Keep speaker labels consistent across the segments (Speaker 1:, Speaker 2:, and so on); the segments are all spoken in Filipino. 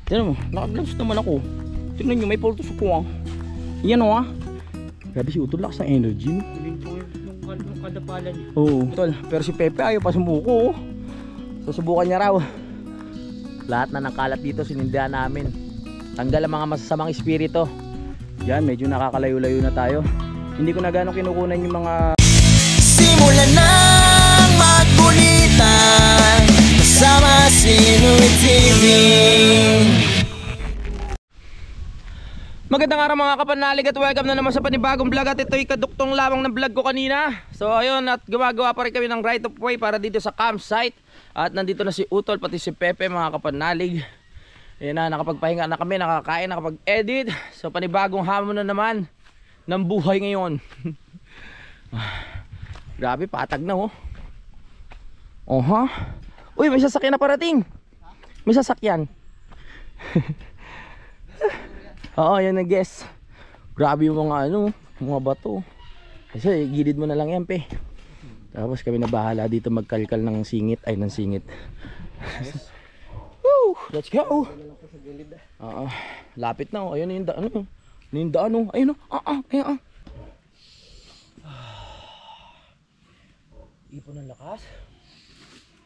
Speaker 1: Tignan mo, naka-gloves naman ako. Tignan nyo, may pultos ko ah. Yan o ah. Grabe si Utol, lakas ng energy no.
Speaker 2: Nung kadapalan.
Speaker 1: Oo, Utol. Pero si Pepe ayaw pa sumuko oh. Susubukan niya raw. Lahat na ng kalat dito sinindihan namin. Tanggal ang mga masasamang espiritu. Yan, medyo nakakalayo-layo na tayo. Hindi ko na gano'ng kinukunan yung mga
Speaker 3: Simulan nang magkulitan kasama si Louie TV.
Speaker 1: Magandang araw mga kapanalig at welcome na naman sa panibagong vlog. At ito'y kaduktong lamang ng vlog ko kanina. So ayun, at gumagawa pa rin kami ng right of way para dito sa campsite. At nandito na si Utol pati si Pepe mga kapanalig. Ayan na, nakapagpahinga na kami, nakakain, nakapag-edit. So panibagong hamon na naman ng buhay ngayon. Grabe, patag na oh. Oha. Uy, may sasakyan na parating. May sasakyan. Oo, yan na guess. Grabe yung mga ano, mga bato. Kasi gilid mo na lang yan, pe. Tapos kami na bahala dito magkalkal ng singit. Ay, ng singit. Woo! Let's go! Oo, lapit na oh. Ayun na yung daan oh. Ayun yung daan oh. Ayun oh. Ayun. Ipon ng lakas.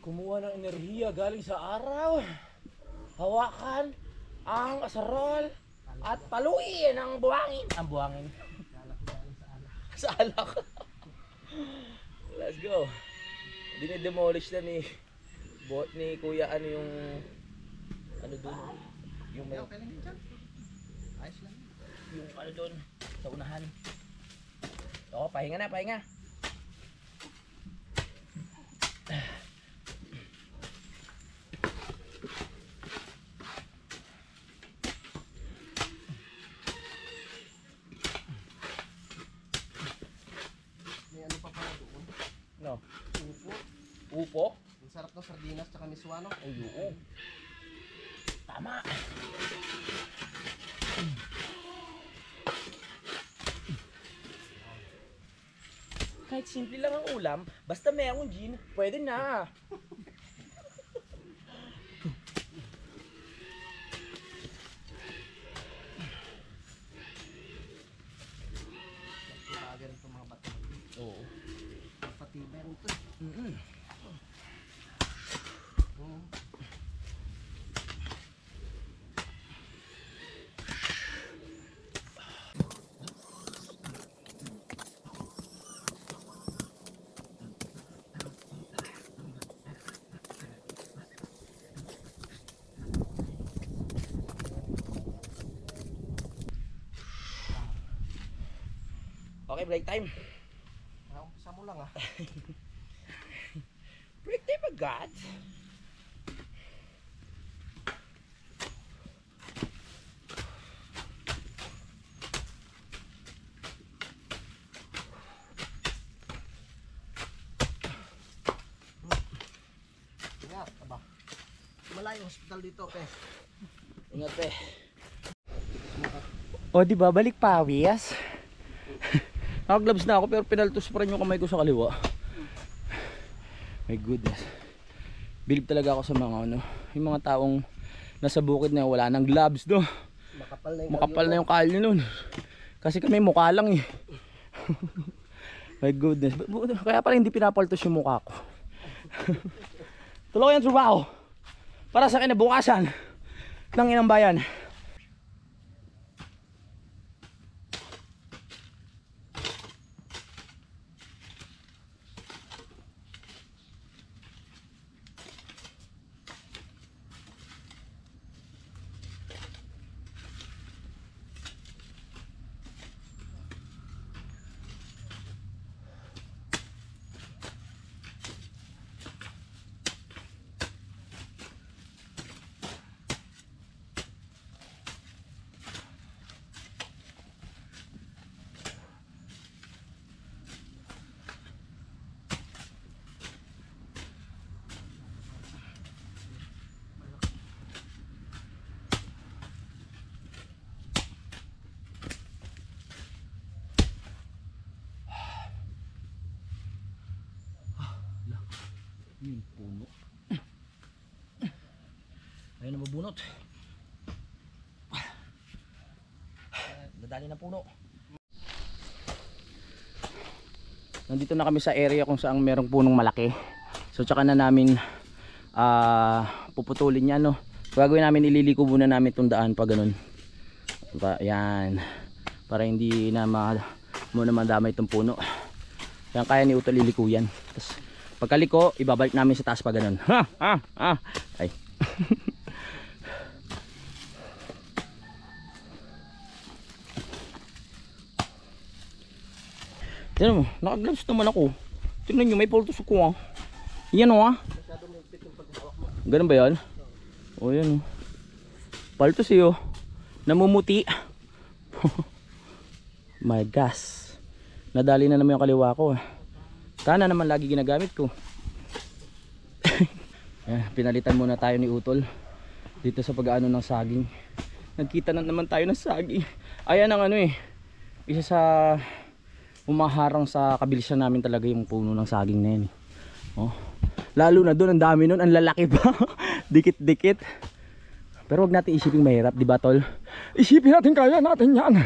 Speaker 1: Kumuha ng enerhiya galing sa araw. Hawakan ang asarol at paluin ang buhangin. Ang buhangin. Sa alak. Let's go. Dinidemolish na ni Kuya ano yung ano doon. Yung may ayos lang. Yung ano doon sa unahan. Oo, pahinga na, pahinga. No. Upo?
Speaker 2: Ang sarap ng sardinas tsaka miswa, no?
Speaker 1: Ay, oo. Tama. Kahit simple lang ang ulam, basta may akong gin, pwede na.
Speaker 2: Bagay rin itong mga bato.
Speaker 1: Oo.
Speaker 2: Patibay rin ito.
Speaker 1: Okay, break time.
Speaker 2: Umpisa mo lang ah.
Speaker 1: Break time agad.
Speaker 2: Ingat, aba. Malayo hospital dito, pe.
Speaker 1: Ingat pe. O di ba balik pawis? Naka-gloves na ako pero pinaltos pa rin yung kamay ko sa kaliwa. My goodness. Bilib talaga ako sa mga ano, yung mga taong nasa bukid na wala nang gloves no. Makapal na yung kalyo nun. Kasi kami mukha lang eh. My goodness. Kaya pala hindi pinapaltos yung mukha ko. Tuloy ang trabaho para sa kinabukasan ng inang bayan. Yung puno. Ayun na mabunot. Dadali ng puno. Nandito na kami sa area kung saan merong punong malaki. So tsaka na namin puputulin yan, no. Gagawin namin, ililiko muna namin itong daan pa ganun. Yan. Para hindi na muna madamay itong puno. Yan, kaya ni Utol liliko yan. Tapos pagkaliko, ibabalik namin sa taas pa ganun. Ay. Tignan mo, naka-gloves naman ako. Tignan nyo, may pultos ko. Yan o. Ganun ba yan? O yan o. Paltos eh o. Namumuti. My gosh. Nadali na naman yung kaliwa ko. Kana naman lagi ginagamit ko. Pinalitan muna tayo ni Utol dito sa pag-aano ng saging. Nagkita na naman tayo ng saging. Ayan ang ano eh, isa sa umaharang sa kabilisan namin talaga yung puno ng saging na yan eh. Oh. Lalo na doon, ang dami nun, ang lalaki pa. Dikit-dikit. Pero wag natin isipin mahirap, di ba tol? Isipin natin, kaya natin yan.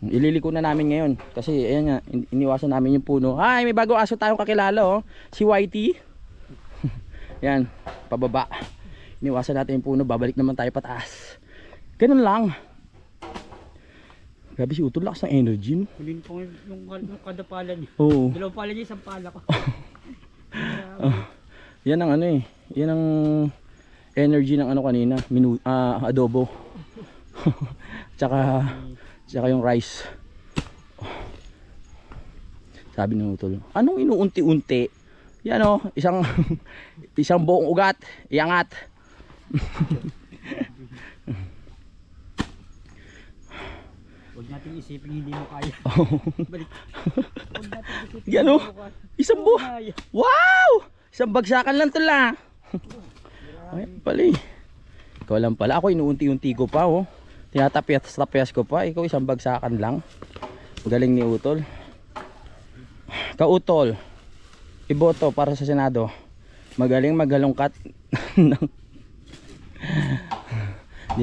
Speaker 1: Ililiko na namin ngayon kasi ayan nga, iniwasan namin yung puno. Ay, may bagong aso tayong kakilala oh. Si Whitey. Yan, pababa. Iniwasan natin yung puno, babalik naman tayo pataas. Ganun lang. Grabe si Utol, lakas ng energy, no?
Speaker 2: Kulin ko yung kada pala niya.
Speaker 1: Oo.
Speaker 2: Dalawang pala niya, isang pala ko.
Speaker 1: Yan ang ano eh. Yan ang energy ng ano kanina, adobo. tsaka yung rice. Sabi ng Utol, anong inuunti-unti? Yan o, isang buong ugat, iangat.
Speaker 2: Huwag natin isipin hindi mo kaya. Balik. Huwag natin isipin
Speaker 1: Yan o, isang buong. Wow! Isang bagsakan lang ito la. Ay pala eh. Ikaw lang pala, ako inuunti-unti ko pa oh. Tinatapyas ko pa, ikaw isang bagsakan lang. Galing ni Utol. Kautol, iboto para sa Senado. Magaling maghalongkat. Hindi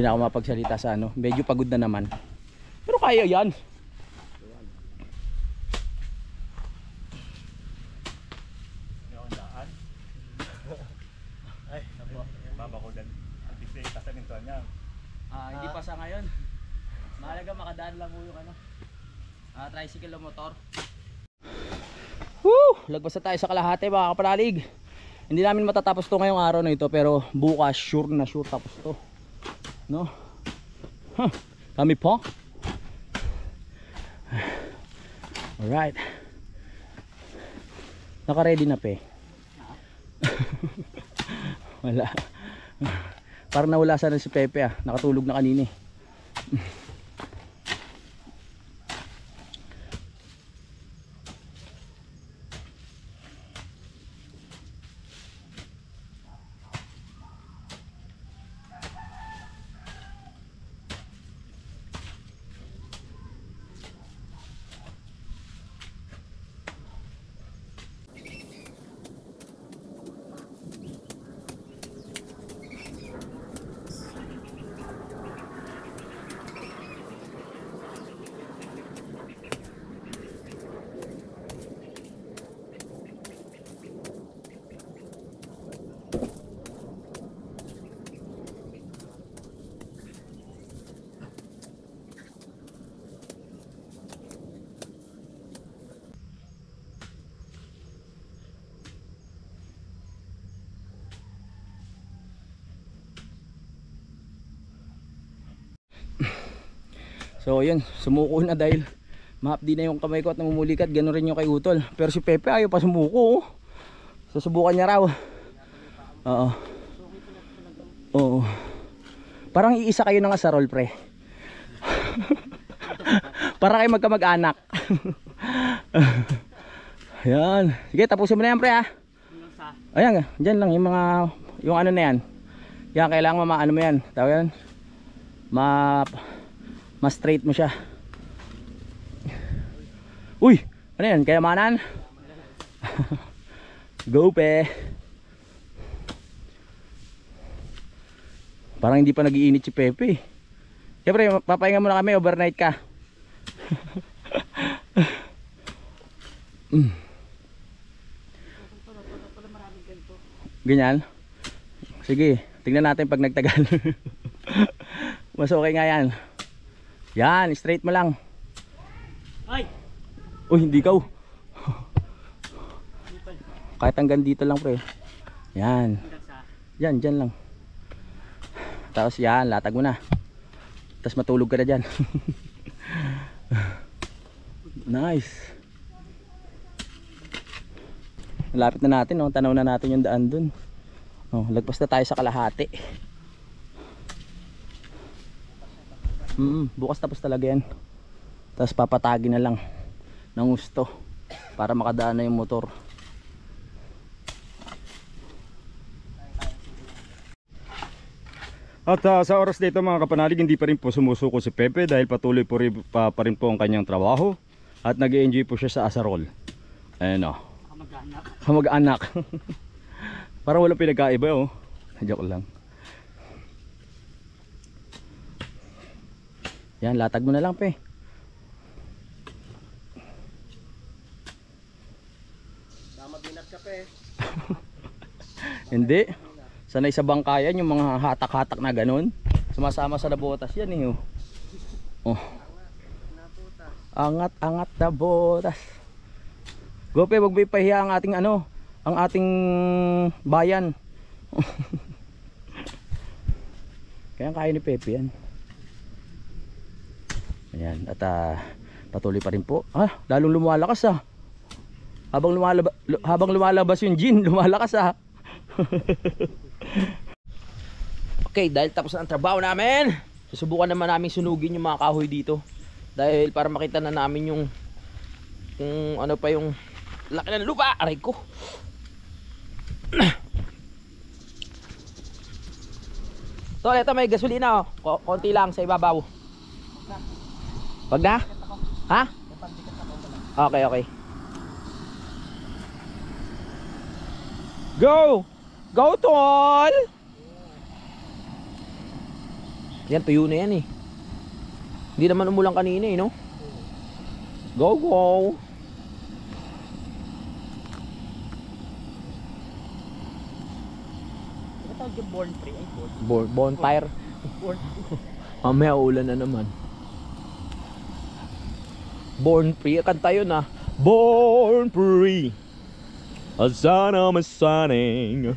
Speaker 1: na ako mapagsalita sa ano. Medyo pagod na naman. Pero kaya yan.
Speaker 4: Ay, babakulan. Hindi sa minto niya.
Speaker 1: Hindi pa sa ngayon. Mahalaga makadaan lang mo yung ano. Tricycle o motor. Woo! Lagpas na tayo sa kalahati mga kapalalig. Hindi namin matatapos to ngayong araw na ito, pero bukas sure na sure tapos to. No? Huh, kami po. Alright. Naka-ready na pe. Wala. Parang nawala sana si Pepe ah. Nakatulog na kanina eh. So yun, sumuko na dahil mahapdi na yung kamay ko at namumulikat. Gano'n rin yung kay Utol. Pero si Pepe ayaw pa sumuko oh. Susubukan niya raw. Oo. Oo. Parang iisa kayo ng asarol pre. Para kayo magkamag-anak. Ayan. Sige, tapusin mo na yan pre ha. Ayan, dyan lang yung mga, yung ano na yan. Yan, kailangan maano mo yan. Tawag yan. Ma-straight mo siya. Uy, ano yan? Kayamanan? Go pe. Parang hindi pa nagiinit si Pepe. Siyempre, papahinga muna kami, overnight ka. Ganyan. Sige, tingnan natin pag nagtagal. Mas okay nga yan. Yan, straight mo lang.
Speaker 2: Ay!
Speaker 1: Uy, hindi ka. Kahit hanggang dito lang pre. Yan. Yan, dyan lang. Tapos yan, latag mo na. Tapos matulog ka na dyan. Nice. Lapit na natin, oh. Tanaw na natin yung daan dun. Oh, lagpas na tayo sa kalahati. Bukas tapos talaga yan. Tapos papatagin na lang ng gusto para makadaan na yung motor.
Speaker 4: At sa oras dito mga kapanalig, hindi pa rin po sumusuko si Pepe dahil patuloy po pa rin po ang kanyang trabaho at nag-i-enjoy po siya sa asarol. Ayan o. Kamag-anak. Parang walang pinagkaiba oh. Joke lang. Yan, latag mo na lang pe.
Speaker 1: Tama binat ka pe.
Speaker 4: Hindi.
Speaker 1: Sanay sa bangkayan yung mga hatak-hatak na ganun. Sumasama sa nabotas yan eh oh. Oh. Angat-angat na botas. Gope, wag may pahiya ang ating ano, ang ating bayan. Kaya kaya ni Pepe yan. Ayan, at patuloy pa rin po. Lalong lumalakas ah. Habang lumalabas yung gin, lumalakas ah. Okay, dahil tapos na ang trabaho namin, susubukan naman namin sunugin yung mga kahoy dito. Dahil para makita na namin yung ano pa yung laki ng lupa. Aray ko. Tol, ito may gasolina oh. Konti lang sa ibabaw. Wag na? Ha? Okay, okay. Go! Go, tol! Yan, tuyo na yan eh. Hindi naman umulang kanina eh, no? Go, go!
Speaker 2: Ano tawag yung born free? Ay,
Speaker 1: Bonfire. Mamaya ulan na naman. Born free. Kanta yun ah. Born free. Asana masaning.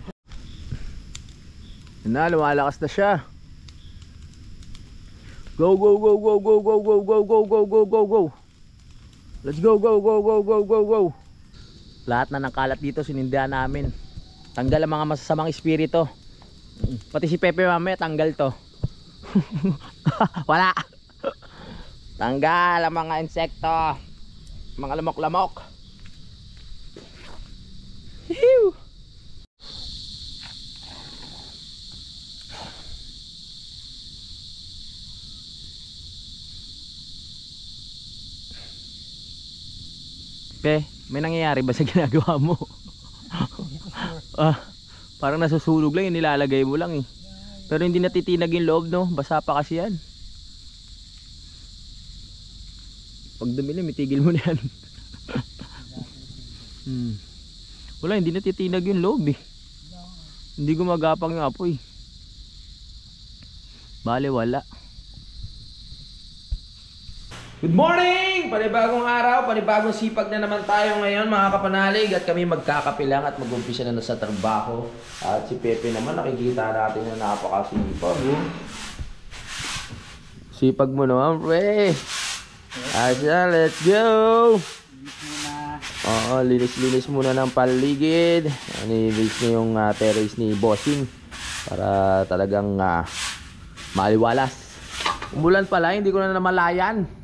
Speaker 1: Na, lumalakas na siya. Go, go, go, go, go, go, go, go, go, go, go, go, go. Let's go, go, go, go, go, go, go. Lahat na ng kalat dito sinindihan namin. Tanggal ang mga masasamang espiritu. Pati si Pepe mamaya tanggal to. Wala. Tanggal ang mga insekto. Mga lamok-lamok. Hiu. Pe, may nangyayari ba sa ginagawa mo? Parang nasusulog lang yung nilalagay mo lang eh. Pero hindi natitinag yung loob no, basa pa kasi yan. Pag dumili, mitigil mo na yan. Wala, hindi natitinag yung loob eh. Hindi gumagapang yung apoy. Bale, wala. Good morning! Panibagong araw, panibagong sipag na naman tayo ngayon mga kapanalig. At kami magkakapilang at mag-umpisa na sa trabaho. At si Pepe naman nakikita natin na napakasipag. Sipag mo naman, pre. Asya, let's go! Oo, linis-linis muna ng paligid. Linis na yung terrace ni Bossing. Para talagang maliwalas. Umulan pala, hindi ko na namalayan.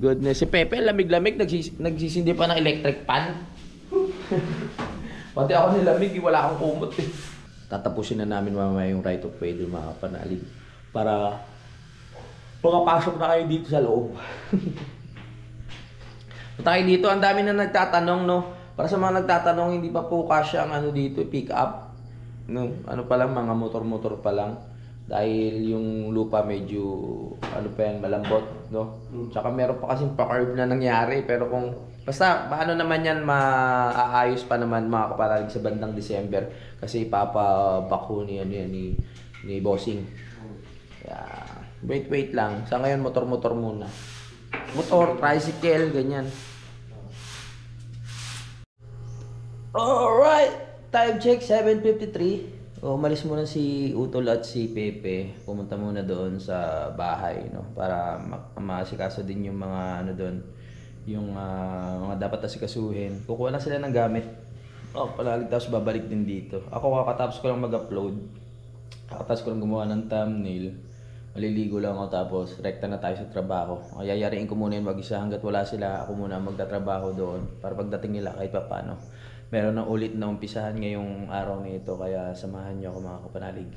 Speaker 1: Goodness, si Pepe lamig-lamig, nagsisindi pa ng electric pan. Pati ako nilamig, wala akong kumot eh. Tatapusin na namin mamaya yung right of way doon mga kapanalig. Para makapasok na kayo dito sa loob. Tayo dito, ang dami na nagtatanong no. Para sa mga nagtatanong, hindi pa po kasya ang ano dito, pick up. No, ano pa lang, mga motor-motor pa lang. Dahil yung lupa medyo ano pa yan, malambot, no? Tsaka meron pa kasing pa-curve na nangyari, pero kung basta paano naman yan maaayos pa naman mga kapanalig sa bandang December kasi ipapabako ni ano yan ni Bossing. Kaya wait lang. Sa ngayon motor muna. Motor, tricycle, ganyan. Alright, time check 7:53. Umalis muna si Utol at si Pepe. Pumunta muna doon sa bahay, no, para maasikaso din yung mga ano doon, yung mga dapat asikasuhin. Kukuha na sila ng gamit. Panalig, tapos babalik din dito. Ako kakatapos ko lang mag-upload. Kakatapos ko lang gumawa ng thumbnail. Maliligo lang ako tapos rekta na tayo sa trabaho. Yayariin ko muna yung mag-isa hanggat wala sila. Ako muna magtatrabaho doon para pagdating nila kahit pa paano meron na ulit na umpisahan ngayong araw na ito, kaya samahan niyo ako mga kapanalig.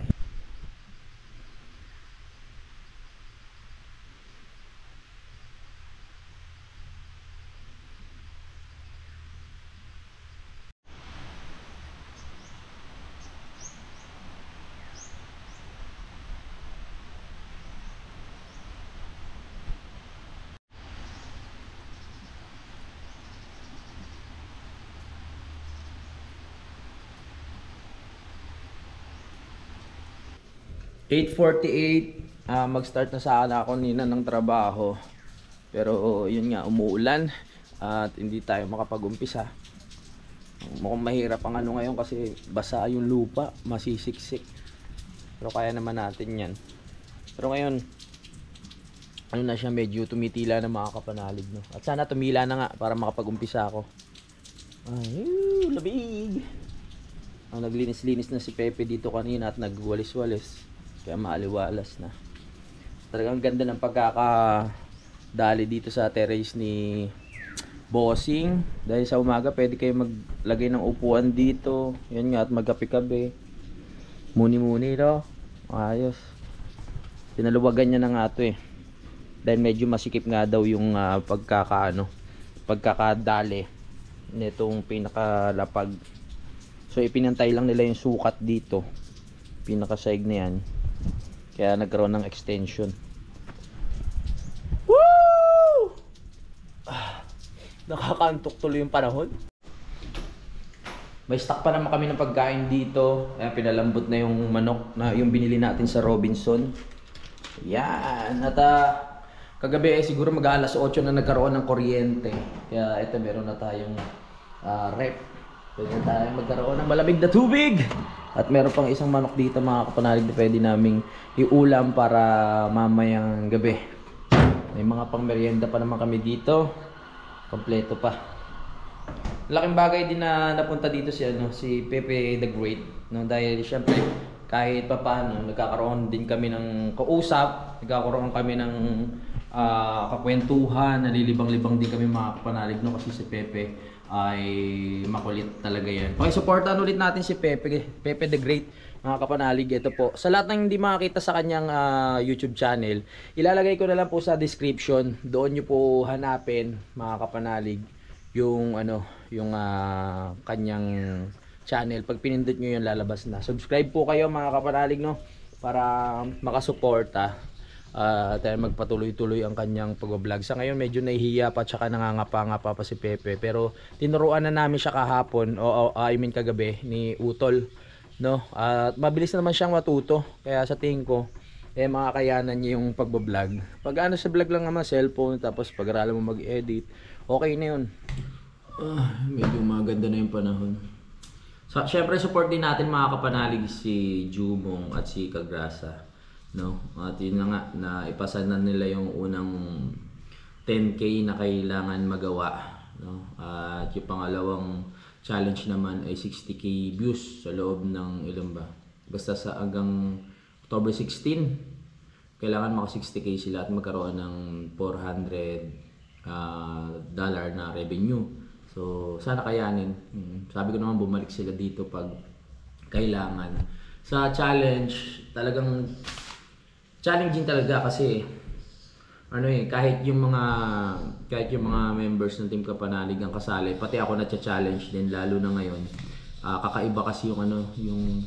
Speaker 1: Mag-start na sana ako nina ng trabaho. Pero yun nga, umuulan at hindi tayo makapag-umpisa. Mukhang mahirap ang ano ngayon kasi basa yung lupa, masisiksik. Pero kaya naman natin yan. Pero ngayon, ano na siya, medyo tumitila na mga kapanalig, no? At sana tumila na nga para makapag-umpisa ako. Ay, labig! Naglinis-linis na si Pepe dito kanina at nagwalis-walis. Kaya maaliwalas na. Talagang ganda ng pagkakadali dito sa terrace ni Bossing. Dahil sa umaga pwede kayo maglagay ng upuan dito. Yan nga, at magkape-kape. Muni-muni, no? Ayos. Pinaluwagan niya na nga ito eh. Dahil medyo masikip nga daw yung pagkakadali nitong pinakalapag. So ipinantay lang nila yung sukat dito. Pinakasaig na yan. Kaya nagkaroon ng extension. Woo! Nakakantok tuloy yung panahon. May stock pa naman kami ng pagkain dito. Ayan, pinalambot na yung manok na yung binili natin sa Robinson. Yan. At kagabi siguro mag-alas 8 na nagkaroon ng kuryente. Kaya ito, meron na tayong rep. Pwede tayo magkaroon ng malamig na tubig. At meron pang isang manok dito mga kapanalig na pwede naming iulam para mamayang gabi. May mga pang merienda pa naman kami dito. Kompleto pa. Laking bagay din na napunta dito si Pepe the Great, no? Dahil syempre kahit pa paano nagkakaroon din kami ng kausap, nagkakaroon kami ng kakwentuhan, nalilibang-libang din kami mga kapanalig, no? Kasi si Pepe ay makulit talaga yan. Pakisuportahan ulit natin si Pepe the Great mga kapanalig. Ito po, sa lahat ng hindi makakita sa kanyang YouTube channel, ilalagay ko na lang po sa description. Doon nyo po hanapin mga kapanalig yung kanyang channel. Pag pinindot nyo yun, lalabas na. Subscribe po kayo mga kapanalig, no, para makasuporta. Tayo magpatuloy-tuloy ang kanyang pag-vlog. Sa ngayon medyo nahihiya pa, tsaka nangangapa-ngapa pa si Pepe, pero tinuruan na namin siya kahapon kagabi ni Utol, no? At mabilis naman siyang matuto, kaya sa tingin ko makakayanan niya yung pag-vlog. Pag sa vlog lang naman cellphone, tapos pag-aralan mo mag-edit, okay na yun. Medyo maganda na yung panahon. So, syempre support din natin mga kapanalig si Jumong at si Kagrasa, no? At yun na nga, na ipasa na nila yung unang 10K na kailangan magawa, no? At yung pangalawang challenge naman ay 60K views sa loob ng ilan ba? Basta sa hanggang October 16, kailangan maka 60K sila at magkaroon ng $400 na revenue. So sana kayanin. Sabi ko naman bumalik sila dito pag kailangan. Sa challenge, talagang challenging talaga kasi kahit yung mga members ng Team Kapanalig ang kasali, pati ako na-challenge din, lalo na ngayon. Kakaiba kasi yung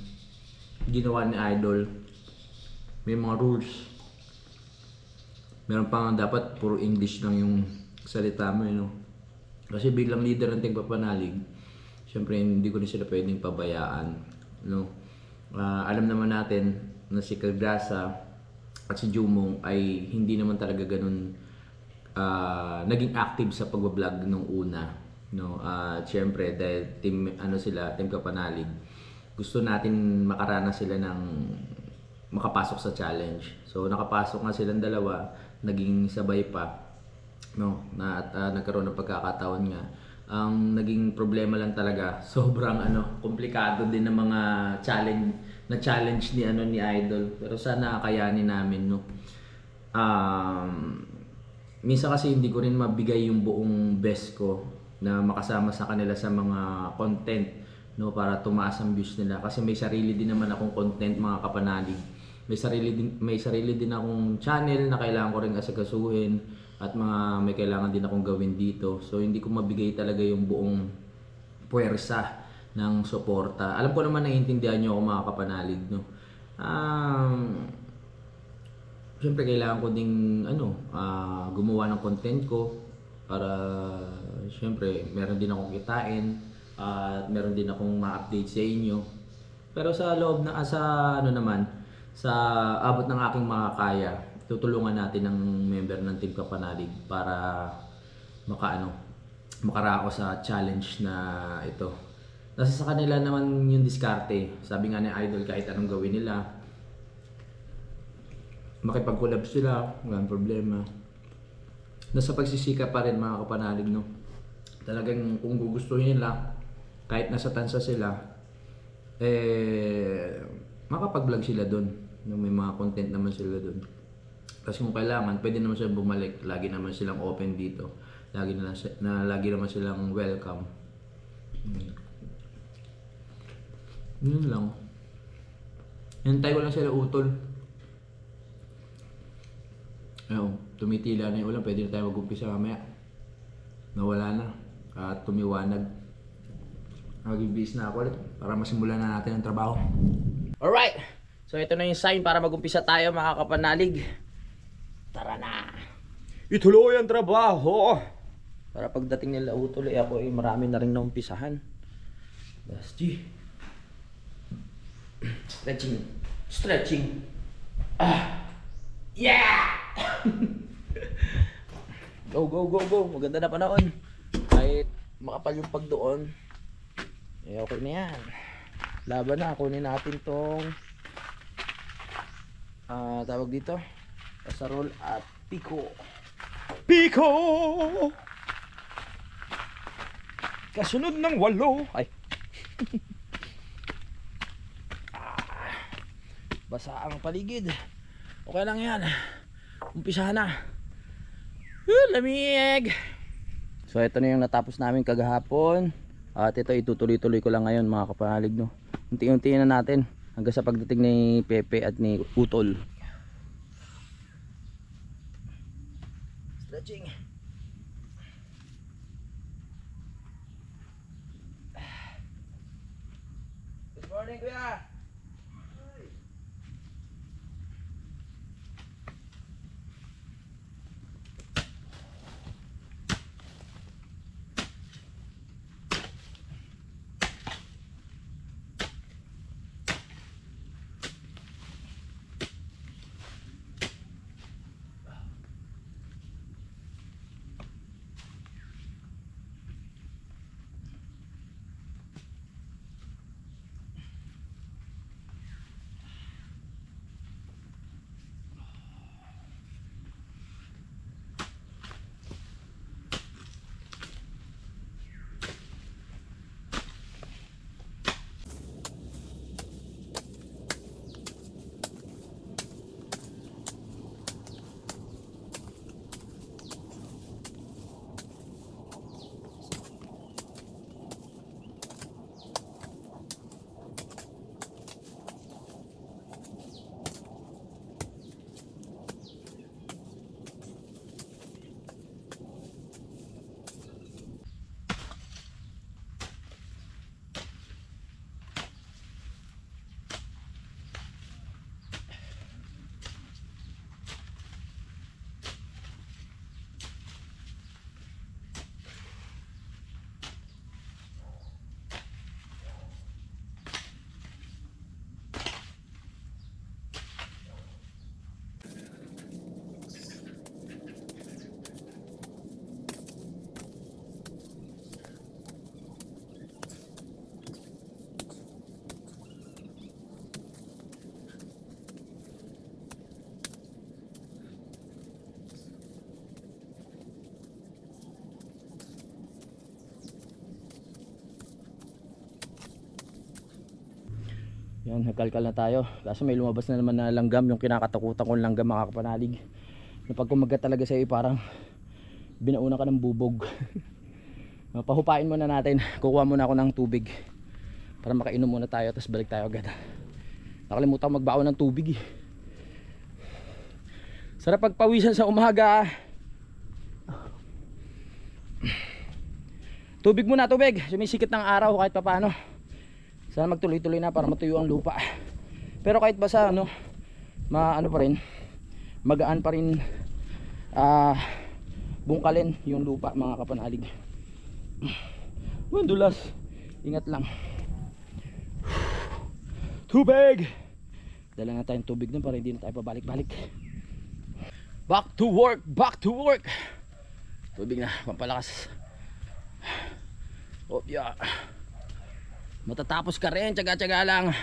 Speaker 1: ginawa ni Idol. may mga rules. Meron pa nga dapat puro English lang yung salita mo, Kasi biglang leader ng tigpapanalig, syempre hindi ko rin sila pwedeng pabayaan, alam naman natin na si Kalgrasa at si Jumong ay hindi naman talaga ganun naging active sa pagbablog nung una, syempre dahil team team Kapanalig, gusto natin makaranas sila ng makapasok sa challenge. So nakapasok nga silang dalawa, naging sabay pa, at nagkaroon ng pagkakataon nga. Ang naging problema lang talaga, sobrang komplikado din ng mga challenge ni Idol. Pero sana kayanin namin, minsan kasi hindi ko rin mabigay yung buong best ko na makasama sa kanila sa mga content, para tumaas ang views nila. Kasi may sarili din naman akong content, mga kapanalig. May sarili din akong channel na kailangan ko rin asakasuhin, at may kailangan din akong gawin dito. So hindi ko mabigay talaga yung buong puwersa ng suporta. Alam ko naman naiintindihan niyo ako, mga kapanalig, Siyempre kailangan ko ding gumawa ng content ko para siyempre meron din akong kitain at meron din akong ma-update sa inyo. Pero sa loob na sa abot ng aking makakaya, tutulungan natin ng member ng Team Kapanalig para makarako sa challenge na ito. Nasa sa kanila naman yung diskarte. Sabi nga ni Idol, kahit anong gawin nila, makipag-collab sila, walang problema. Nasa pagsisika pa rin, mga kapanalig, Talagang kung gugustuhin nila, kahit nasa tansa sila, makapag-vlog sila doon. May mga content naman sila doon. Kasi kung kailangan, pwede naman silang bumalik. Lagi naman silang open dito. Lagi naman silang welcome. Yun lang. Hintay ko lang sila utol. Ayun, tumitila na yung ulan. Pwede na tayo mag-umpisa mamaya. Nawala na. At tumiwanag. Mag-ibis na ako ulit para masimulan na natin ang trabaho.
Speaker 5: Alright! So ito na yung sign para mag-umpisa tayo, mga kapanalig. Tara na!
Speaker 4: Ituloy ang trabaho!
Speaker 5: Para pagdating nila utol, ako marami na rin naumpisahan. Basti. Stretching. Yeah! Go. Maganda na panahon. Kahit makapal yung pag doon, okay na yan. Laban na. Kunin natin tong tawag dito, Asarol at Pico. Kasunod ng 8. Ay. Basa ang paligid. Okay lang yan. Umpisahan na. Lamig. So ito na yung natapos namin kagahapon. At ito itutuloy-tuloy ko lang ngayon, mga kapanalig, Unti-unti na natin hanggang sa pagdating ni Pepe at ni Utol. Stretching. Good morning, kuya. Yan, nagkalkal na tayo. Kaso may lumabas na naman na langgam, yung kinakatakutan kong langgam mga kapanalig. Na pag kumagat talaga sa'yo parang binauna ka ng bubog. Pahupain muna natin. Kukuha muna ako ng tubig para makainom muna tayo, tapos balik tayo agad. Nakalimutan ko magbaon ng tubig eh. Sarap pagpawisan sa umaga. Tubig muna, tubig. Sumisikit ng araw kahit pa paano. Sana magtuloy-tuloy na para matuyo ang lupa. Pero kahit basa ano, ano pa rin, magaan pa rin bungkalin yung lupa mga kapanalig. Dulas. Ingat lang. Tubig. Dala na tayong tubig dun para hindi na tayo pabalik-balik. Back to work, back to work. Tubig na, pampalakas. Oh, yeah. Matatapos ka rin, tsaga-tsaga lang.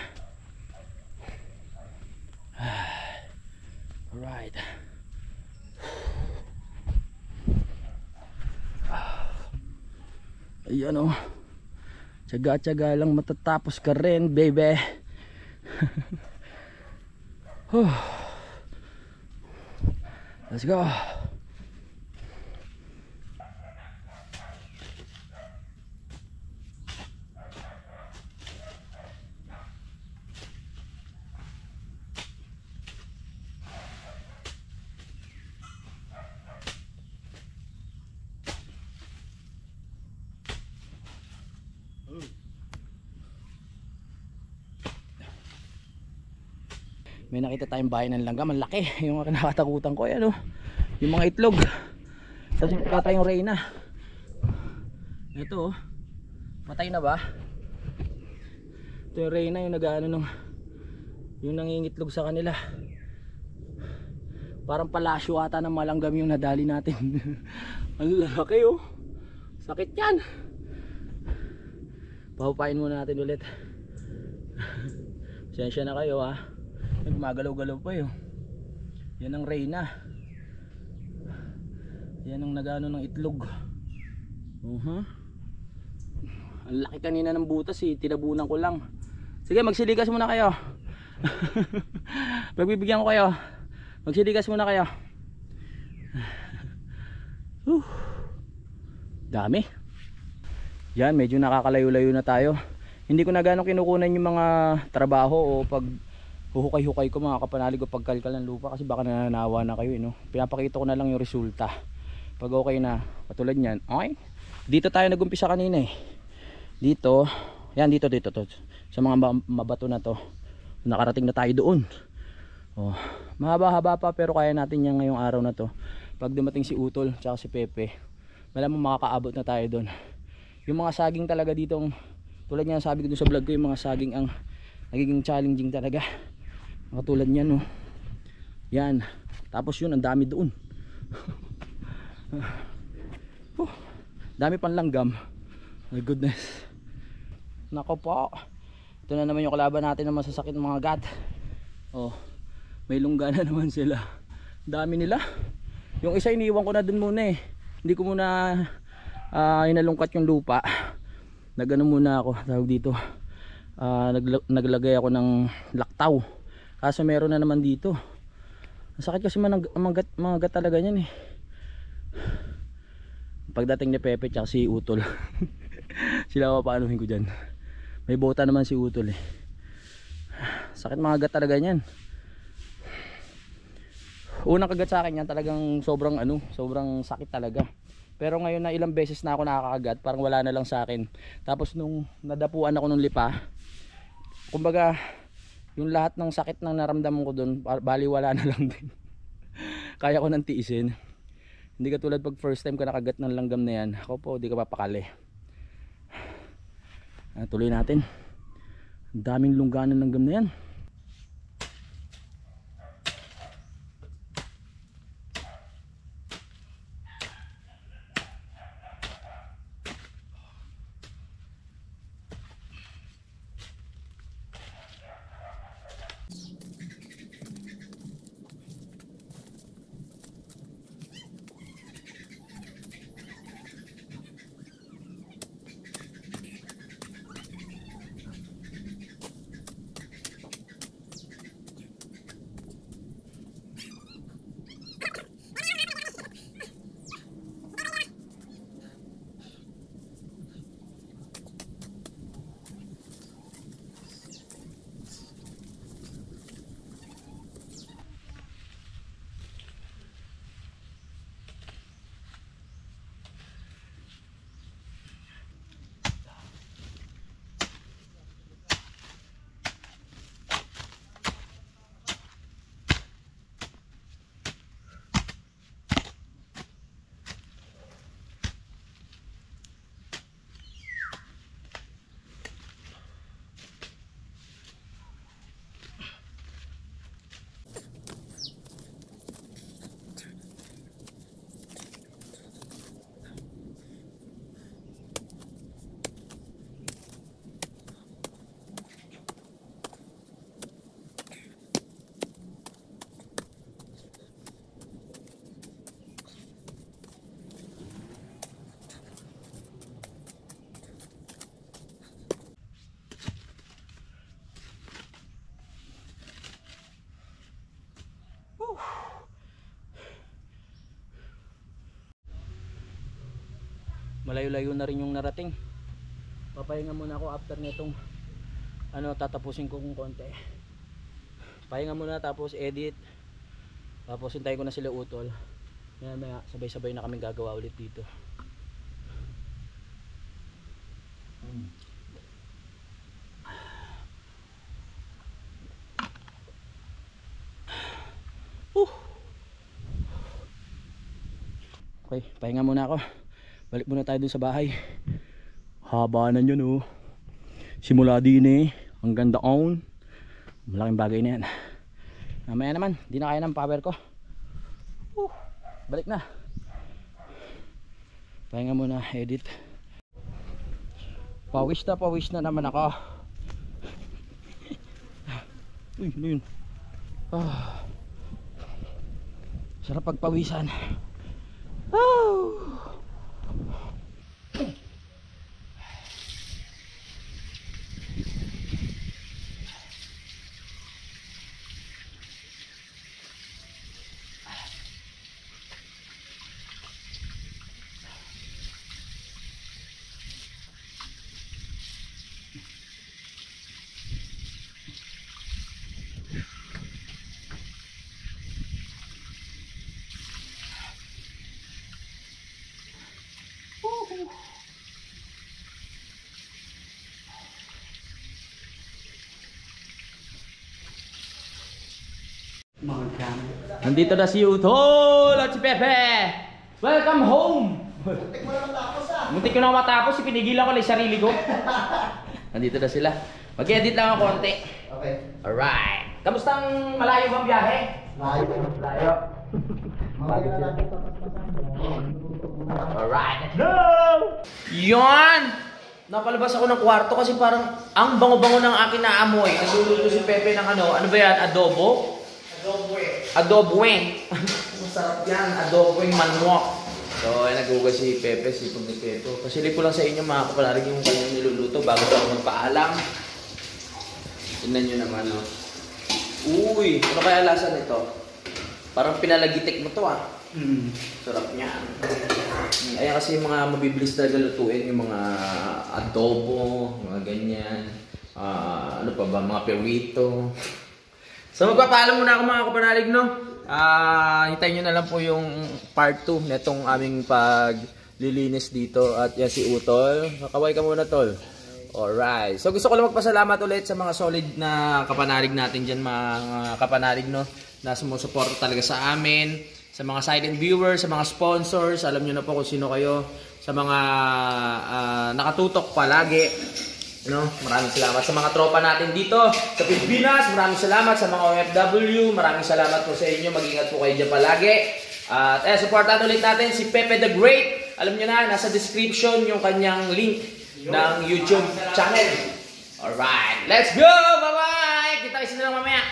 Speaker 5: Alright. Ayan o. Tsaga-tsaga lang, matatapos ka rin, baby. Let's go. May nakita tayong bahay ng langgam, ang laki. Yung mga nakatakutan ko, ayan o, yung mga itlog. Tapos nakita tayong reyna. Ito o, matay na ba? Ito yung reyna, yung nag-ano nung, yung nangingitlog sa kanila. Parang palasyo ata ng malanggam yung nadali natin. Ang laki o, sakit yan. Pahupain muna natin ulit. Pasensya na kayo ha, gumagalaw-galaw pa yun. Yan ang reyna. Yan ang nagano ng itlog. Ang laki kanina ng butas eh, tinabunan ko lang. Sige, magsilikas muna kayo. Pagbibigyan ko kayo. Magsilikas muna kayo. Dami. Yan, medyo nakakalayo-layo na tayo. Hindi ko na gano'ng kinukunan yung mga trabaho o pag huhukay-hukay ko mga kapanalig o pagkalkal ng lupa, kasi baka nananawa na kayo no? Pinapakita ko na lang yung resulta. Pag okay na, katulad nyan, okay? Dito tayo nagumpisa kanina eh. Dito, yan dito to. Sa mga mabato na to, nakarating na tayo doon. Oh, mahaba-haba pa pero kaya natin yan ngayong araw na to. Pag dumating si Utol tsaka si Pepe, malamang makakaabot na tayo doon. Yung mga saging talaga ditong, tulad niyan sabi ko doon sa vlog ko, yung mga saging ang nagiging challenging talaga. Katulad niyan no. Yan. Tapos yun, ang dami doon. Dami pang langgam. My goodness. Nako po. Ito na naman yung kalaban natin na masasakit ng mga gat. Oh, may lungga na naman sila. Dami nila. Yung isa iniwan ko na dun muna eh. Hindi ko muna inalungkat yung lupa. Nagano muna ako, tawag dito. Naglagay ako ng laktaw. Kaso meron na naman dito. Masakit kasi mga gat talaga yan eh. Pagdating ni Pepe tsaka si Utol, sila papaanuhin ko dyan. May bota naman si Utol eh. Sakit mga gat talaga yan. Unang kagat sa akin yan talagang sobrang sobrang sakit talaga. Pero ngayon na ilang beses na ako nakakagat, parang wala na lang sa akin. Tapos nung nadapuan ako ng lipa, kumbaga yung lahat ng sakit na naramdaman ko doon, bali wala na lang din. Kaya ko nang tiisin. Hindi katulad pag first time ka nakagat ng langgam na yan, ako po di ka papakali. Tuloy natin. Ang daming lungga ng langgam na yan. malayo-layo na rin yung narating. Papahinga muna ako after nitong tatapusin ko kung konti. Pahinga muna tapos edit. Tapos hintayin ko na sila utol. Maya sabay-sabay na kami gagawa ulit dito. Okay, pahinga muna ako. Balik muna tayo dun sa bahay. Haba na yun oh. Simula din eh hanggang doon. Malaking bagay na yan. Mamaya naman, di na kaya ng power ko. Balik na. Pahinga muna, edit. Pawis na naman ako. Uy, ano yun? Sarap pagpawisan. Nandito na si Utol at si Pepe. Welcome home. Muntik ko na matapos, pinigilan ko lang yung sarili ko. Nandito na sila. Mag-edit lang ako konti.
Speaker 3: Okay.
Speaker 5: Alright. Kamusta ang malayo bang biyahe? Malayo. Alright. No! Yon! Napalabas ako ng kwarto kasi parang ang bango-bango ng akin na amoy. Nagluluto si Pepe ng ano ba yan? Adobo? Adoboeng. Masarap yan, adoboeng manok. So, ay nagugas si Pepe, sipag ni Pepe. Pasilip ko lang sa inyo mga kapalarig yung kanyang niluluto bago ako magpaalam. Tingnan nyo naman, no? Uy, ano kaya lasa nito? Parang pinalagitik mo to, ah. Sarap niya. Ayan kasi yung mga mabibilis talaga lutuin, yung mga adobo, mga ganyan. Ano pa ba, mga perito. So magpapaalam muna ako mga kapanalig, no? Hintayin nyo na lang po yung part 2 netong aming paglilinis dito. At yan si Utol. Kakaway ka muna, Tol. Alright. So gusto ko lang magpasalamat ulit sa mga solid na kapanalig natin dyan, mga kapanalig, no? Na sumusuporta talaga sa amin. Sa mga silent viewers, sa mga sponsors. Alam nyo na po kung sino kayo. Sa mga nakatutok palagi. No, maraming salamat sa mga tropa natin dito sa Pilipinas. Maraming salamat sa mga OFW. Maraming salamat po sa inyo. Mag-ingat po kayo dyan palagi. At supportan ulit natin si Pepe the Great. Alam nyo na, nasa description yung kanyang link ng YouTube channel. Alright, let's go! Bye-bye! Kita-kita na lang mamaya.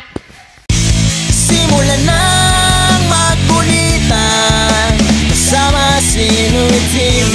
Speaker 3: Simulan nang magkulitan kasama si Louie TV.